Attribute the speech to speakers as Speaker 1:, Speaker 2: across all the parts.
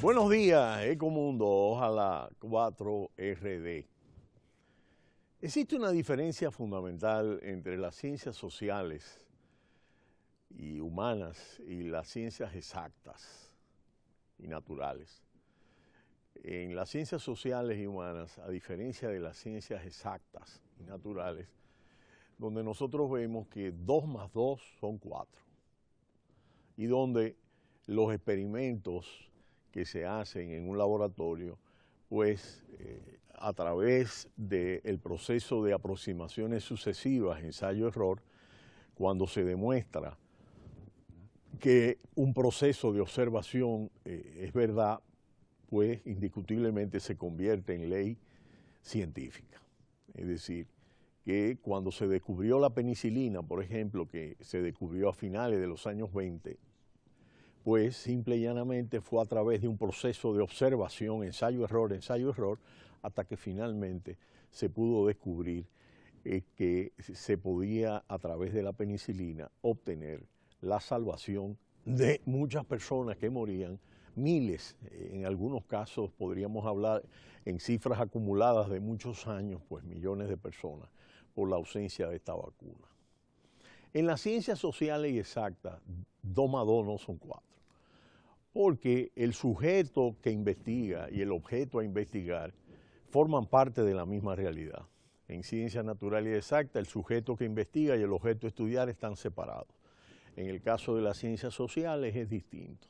Speaker 1: Buenos días, Ecomundo, ojalá 4RD. Existe una diferencia fundamental entre las ciencias sociales y humanas y las ciencias exactas y naturales. En las ciencias sociales y humanas, a diferencia de las ciencias exactas y naturales, donde nosotros vemos que 2 más 2 son 4 y donde los experimentos que se hacen en un laboratorio, pues a través del proceso de aproximaciones sucesivas, ensayo-error, cuando se demuestra que un proceso de observación es verdad, pues indiscutiblemente se convierte en ley científica. Es decir, que cuando se descubrió la penicilina, por ejemplo, que se descubrió a finales de los años 20, pues simple y llanamente fue a través de un proceso de observación, ensayo-error, hasta que finalmente se pudo descubrir que se podía, a través de la penicilina, obtener la salvación de muchas personas que morían, miles, en algunos casos podríamos hablar en cifras acumuladas de muchos años, pues millones de personas, por la ausencia de esta vacuna. En las ciencias sociales y exactas, 2 más 2 no son 4, porque el sujeto que investiga y el objeto a investigar forman parte de la misma realidad. En ciencias naturales y exactas, el sujeto que investiga y el objeto a estudiar están separados. En el caso de las ciencias sociales es distinto.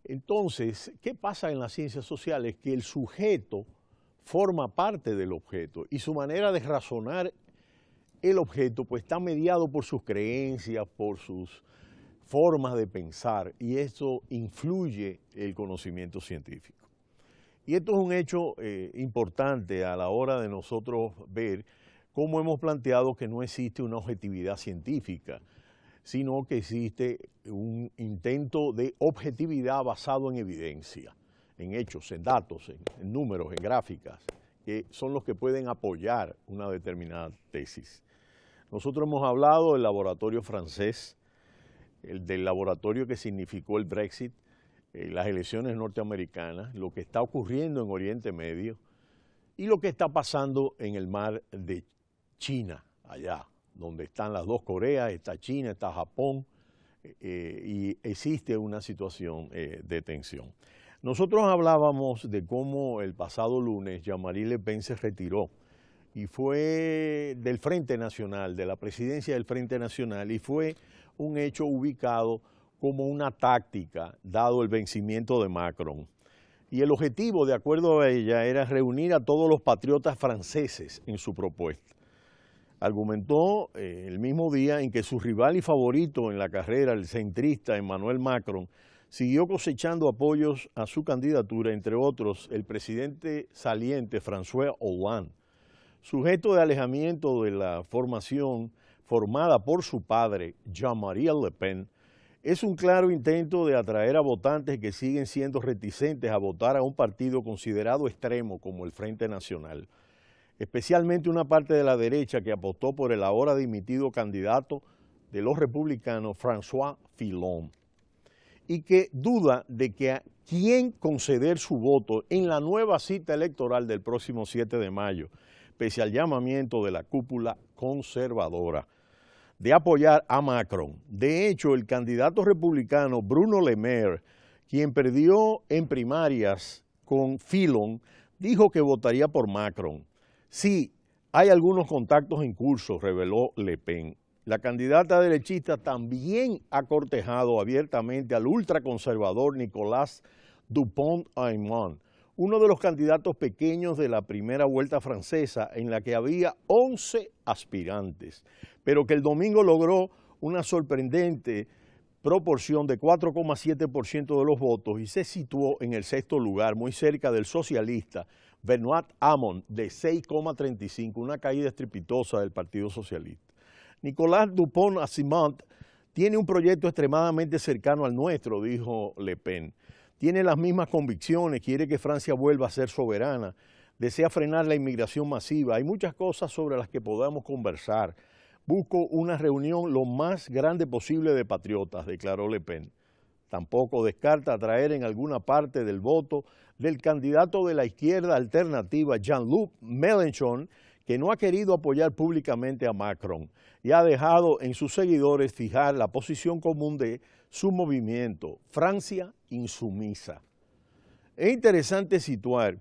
Speaker 1: Entonces, ¿qué pasa en las ciencias sociales? Que el sujeto forma parte del objeto y su manera de razonar el objeto pues está mediado por sus creencias, por sus formas de pensar, y eso influye el conocimiento científico. Y esto es un hecho importante a la hora de nosotros ver cómo hemos planteado que no existe una objetividad científica, sino que existe un intento de objetividad basado en evidencia, en hechos, en datos, en números, en gráficas, que son los que pueden apoyar una determinada tesis. Nosotros hemos hablado del laboratorio francés, del laboratorio que significó el Brexit, las elecciones norteamericanas, lo que está ocurriendo en Oriente Medio y lo que está pasando en el mar de China, allá, donde están las dos Coreas, está China, está Japón, y existe una situación de tensión. Nosotros hablábamos de cómo el pasado lunes Jean-Marie Le Pen se retiró y fue del Frente Nacional, de la presidencia del Frente Nacional, y fue un hecho ubicado como una táctica, dado el vencimiento de Macron. Y el objetivo, de acuerdo a ella, era reunir a todos los patriotas franceses en su propuesta. Argumentó el mismo día en que su rival y favorito en la carrera, el centrista Emmanuel Macron, siguió cosechando apoyos a su candidatura, entre otros el presidente saliente François Hollande, sujeto de alejamiento de la formación formada por su padre, Jean-Marie Le Pen. Es un claro intento de atraer a votantes que siguen siendo reticentes a votar a un partido considerado extremo como el Frente Nacional, especialmente una parte de la derecha que apostó por el ahora dimitido candidato de los republicanos, François Fillon, y que duda de que a quién conceder su voto en la nueva cita electoral del próximo 7 de mayo, pese al llamamiento de la cúpula conservadora de apoyar a Macron. De hecho, el candidato republicano Bruno Le Maire, quien perdió en primarias con Fillon, dijo que votaría por Macron. Sí, hay algunos contactos en curso, reveló Le Pen. La candidata derechista también ha cortejado abiertamente al ultraconservador Nicolas Dupont-Aignan, uno de los candidatos pequeños de la primera vuelta francesa, en la que había 11 aspirantes, pero que el domingo logró una sorprendente proporción de 4,7% de los votos y se situó en el 6º lugar, muy cerca del socialista Benoît Hamon, de 6,35%, una caída estrepitosa del Partido Socialista. Nicolas Dupont-Aignan tiene un proyecto extremadamente cercano al nuestro, dijo Le Pen. Tiene las mismas convicciones, quiere que Francia vuelva a ser soberana, desea frenar la inmigración masiva. Hay muchas cosas sobre las que podamos conversar. Busco una reunión lo más grande posible de patriotas, declaró Le Pen. Tampoco descarta atraer en alguna parte del voto del candidato de la izquierda alternativa Jean-Luc Mélenchon, que no ha querido apoyar públicamente a Macron y ha dejado en sus seguidores fijar la posición común de su movimiento, Francia insumisa. Es interesante situar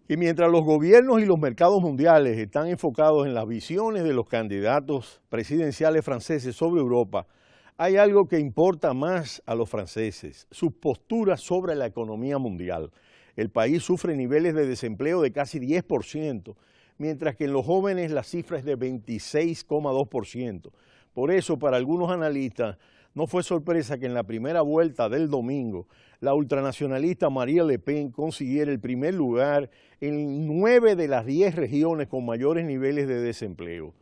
Speaker 1: que mientras los gobiernos y los mercados mundiales están enfocados en las visiones de los candidatos presidenciales franceses sobre Europa, hay algo que importa más a los franceses: sus posturas sobre la economía mundial. El país sufre niveles de desempleo de casi 10%, mientras que en los jóvenes la cifra es de 26,2%. Por eso, para algunos analistas, no fue sorpresa que en la primera vuelta del domingo, la ultranacionalista Marine Le Pen consiguiera el primer lugar en 9 de las 10 regiones con mayores niveles de desempleo.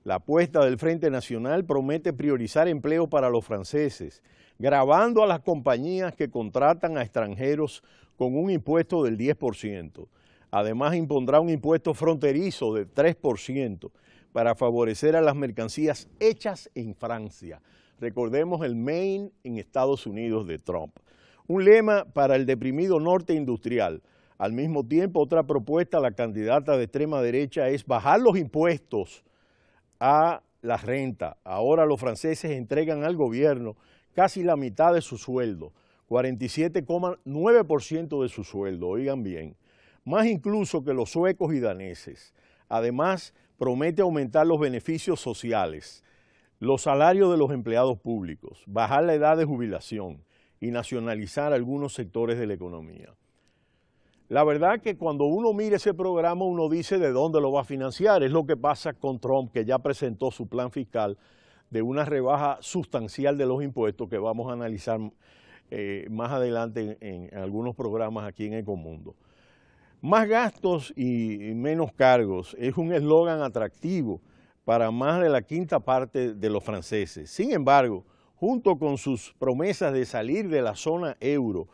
Speaker 1: La apuesta del Frente Nacional promete priorizar empleo para los franceses, gravando a las compañías que contratan a extranjeros con un impuesto del 10%. Además, impondrá un impuesto fronterizo de 3% para favorecer a las mercancías hechas en Francia. Recordemos el Made en Estados Unidos de Trump. Un lema para el deprimido norte industrial. Al mismo tiempo, otra propuesta de la candidata de extrema derecha es bajar los impuestos a la renta. Ahora los franceses entregan al gobierno casi la mitad de su sueldo, 47,9% de su sueldo, oigan bien, más incluso que los suecos y daneses. Además, promete aumentar los beneficios sociales, los salarios de los empleados públicos, bajar la edad de jubilación y nacionalizar algunos sectores de la economía. La verdad que cuando uno mira ese programa, uno dice de dónde lo va a financiar. Es lo que pasa con Trump, que ya presentó su plan fiscal de una rebaja sustancial de los impuestos que vamos a analizar más adelante en algunos programas aquí en Ecomundo. Más gastos y menos cargos es un eslogan atractivo para más de la quinta parte de los franceses. Sin embargo, junto con sus promesas de salir de la zona euro,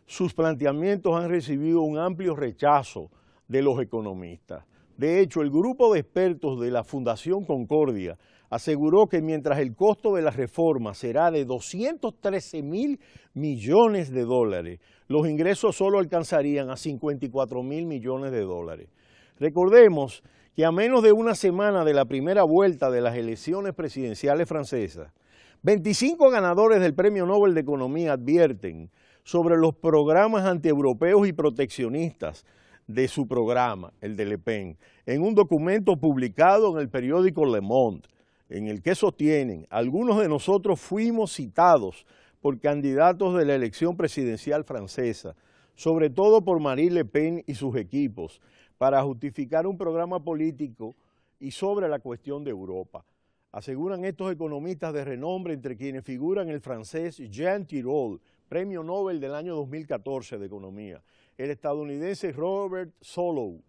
Speaker 1: sus planteamientos han recibido un amplio rechazo de los economistas. De hecho, el grupo de expertos de la Fundación Concordia aseguró que mientras el costo de la reforma será de 213.000 millones de dólares, los ingresos solo alcanzarían a 54.000 millones de dólares. Recordemos que a menos de una semana de la primera vuelta de las elecciones presidenciales francesas, 25 ganadores del Premio Nobel de Economía advierten sobre los programas antieuropeos y proteccionistas de su programa, el de Le Pen, en un documento publicado en el periódico Le Monde, en el que sostienen: algunos de nosotros fuimos citados por candidatos de la elección presidencial francesa, sobre todo por Marine Le Pen y sus equipos, para justificar un programa político y sobre la cuestión de Europa. Aseguran estos economistas de renombre, entre quienes figuran el francés Jean Tirole, Premio Nobel del año 2014 de Economía, el estadounidense Robert Solow,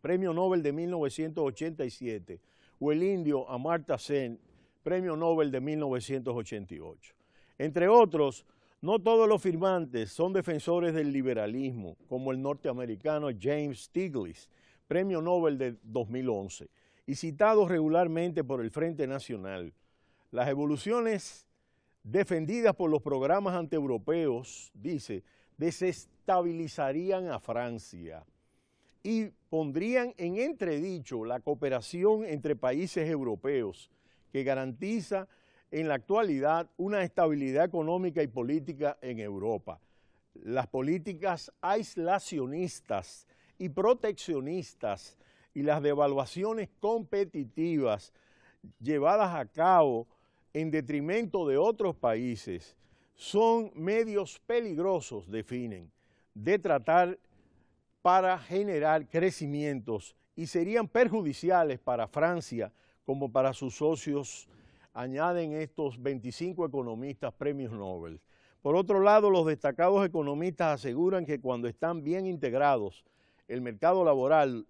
Speaker 1: Premio Nobel de 1987, o el indio Amartya Sen, Premio Nobel de 1988. Entre otros, no todos los firmantes son defensores del liberalismo, como el norteamericano James Stiglitz, Premio Nobel de 2011, y citados regularmente por el Frente Nacional. Las evoluciones defendidas por los programas antieuropeos, dice, desestabilizarían a Francia y pondrían en entredicho la cooperación entre países europeos que garantiza en la actualidad una estabilidad económica y política en Europa. Las políticas aislacionistas y proteccionistas y las devaluaciones competitivas llevadas a cabo en detrimento de otros países son medios peligrosos, definen, de tratar para generar crecimientos y serían perjudiciales para Francia como para sus socios, añaden estos 25 economistas premios Nobel. Por otro lado, los destacados economistas aseguran que cuando están bien integrados el mercado laboral,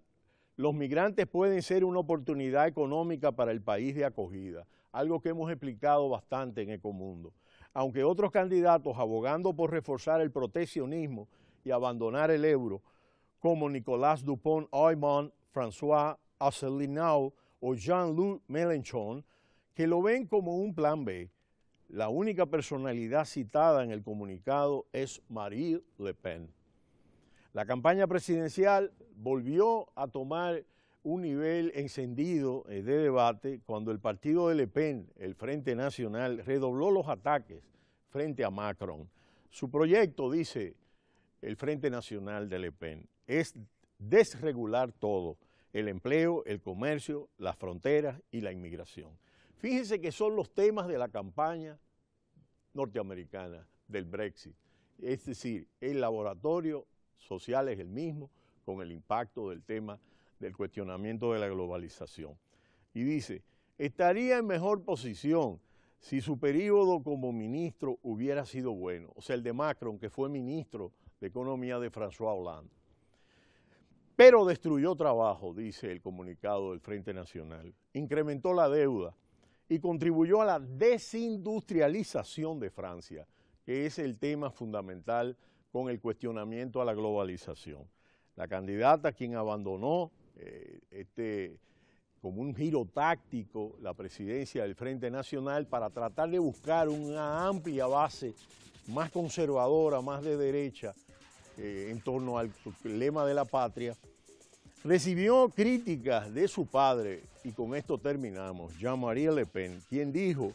Speaker 1: los migrantes pueden ser una oportunidad económica para el país de acogida, algo que hemos explicado bastante en Ecomundo. Aunque otros candidatos abogando por reforzar el proteccionismo y abandonar el euro, como Nicolas Dupont-Aymon, François Asselineau o Jean-Luc Mélenchon, que lo ven como un plan B. La única personalidad citada en el comunicado es Marine Le Pen. La campaña presidencial volvió a tomar un nivel encendido de debate cuando el partido de Le Pen, el Frente Nacional, redobló los ataques frente a Macron. Su proyecto, dice el Frente Nacional de Le Pen, es desregular todo: el empleo, el comercio, las fronteras y la inmigración. Fíjense que son los temas de la campaña norteamericana del Brexit. Es decir, el laboratorio social es el mismo, con el impacto del tema del cuestionamiento de la globalización. Y dice, estaría en mejor posición si su periodo como ministro hubiera sido bueno. O sea, el de Macron, que fue ministro de Economía de François Hollande. Pero destruyó trabajo, dice el comunicado del Frente Nacional. Incrementó la deuda y contribuyó a la desindustrialización de Francia, que es el tema fundamental con el cuestionamiento a la globalización. La candidata, quien abandonó como un giro táctico la presidencia del Frente Nacional para tratar de buscar una amplia base más conservadora, más de derecha, en torno al lema de la patria, recibió críticas de su padre, y con esto terminamos, Jean-Marie Le Pen, quien dijo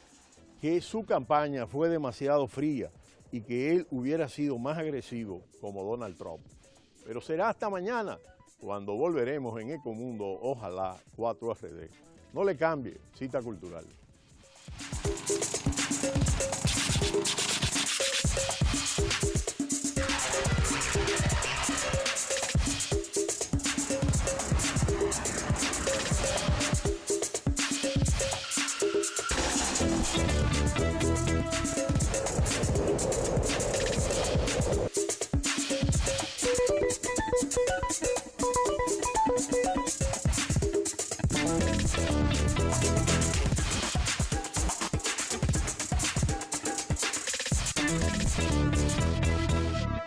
Speaker 1: que su campaña fue demasiado fría y que él hubiera sido más agresivo como Donald Trump. Pero será hasta mañana, cuando volveremos en Ecomundo, ojalá 4RD. No le cambie, Cita Cultural.